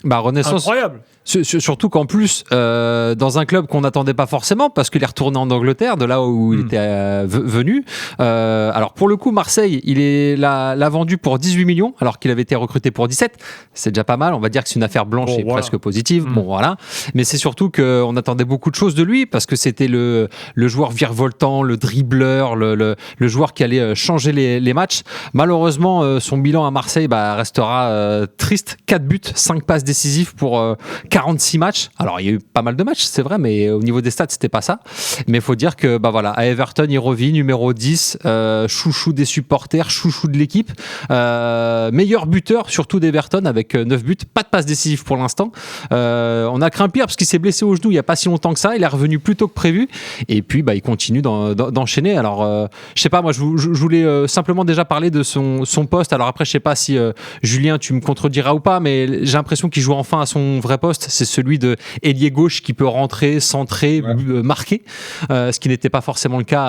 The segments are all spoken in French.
Bah, renaissance. Incroyable. Surtout qu'en plus, dans un club qu'on n'attendait pas forcément, parce qu'il est retourné en Angleterre, de là où il était venu. Alors pour le coup, Marseille, il l'a vendu pour 18 millions, alors qu'il avait été recruté pour 17. C'est déjà pas mal. On va dire que c'est une affaire blanche et presque positive. Bon, voilà. Mais c'est surtout qu'on attendait beaucoup de choses de lui, parce que c'était le joueur virevoltant, le dribbleur, le joueur qui allait changer les matchs. Malheureusement, son bilan à Marseille restera triste. 4 buts, 5 passes décisives pour 46 matchs. Alors, il y a eu pas mal de matchs, c'est vrai, mais au niveau des stats, c'était pas ça. Mais il faut dire que, à Everton, il revit numéro 10, chouchou des supporters, chouchou de l'équipe, meilleur buteur, surtout d'Everton, avec 9 buts. Pas de passe décisive pour l'instant. On a craint pire parce qu'il s'est blessé au genou il y a pas si longtemps que ça. Il est revenu plus tôt que prévu. Et puis, il continue d'enchaîner. Alors, je sais pas, moi, je voulais simplement déjà parler de son poste. Alors après, je sais pas si Julien, tu me contrediras ou pas, mais j'ai l'impression qu'il joue enfin à son vrai poste. C'est celui de ailier gauche qui peut rentrer, centrer, marquer, ce qui n'était pas forcément le cas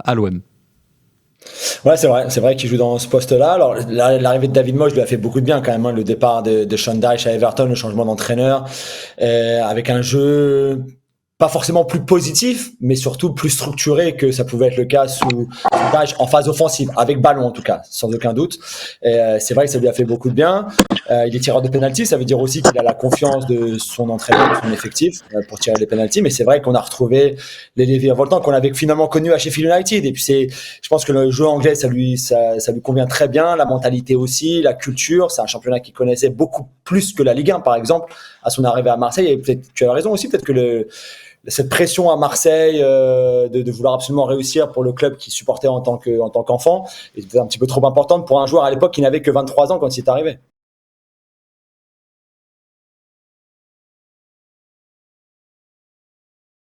à l'OM. Ouais, c'est vrai qu'il joue dans ce poste-là. Alors, l'arrivée de David Moyes lui a fait beaucoup de bien quand même, hein, le départ de Sean Dyche à Everton, le changement d'entraîneur, avec un jeu pas forcément plus positif, mais surtout plus structuré que ça pouvait être le cas sous Dyche, en phase offensive, avec ballon en tout cas, sans aucun doute. Et c'est vrai que ça lui a fait beaucoup de bien. Il est tireur de pénalty, ça veut dire aussi qu'il a la confiance de son entraîneur, de son effectif pour tirer les pénaltys. Mais c'est vrai qu'on a retrouvé les virevoltants qu'on avait finalement connus à Sheffield United. Et puis je pense que le jeu anglais, ça lui convient très bien, la mentalité aussi, la culture. C'est un championnat qu'il connaissait beaucoup plus que la Ligue 1 par exemple à son arrivée à Marseille. Et peut-être tu as raison aussi, peut-être que cette pression à Marseille de vouloir absolument réussir pour le club qu'il supportait en tant qu'enfant était un petit peu trop importante pour un joueur à l'époque qui n'avait que 23 ans quand il est arrivé.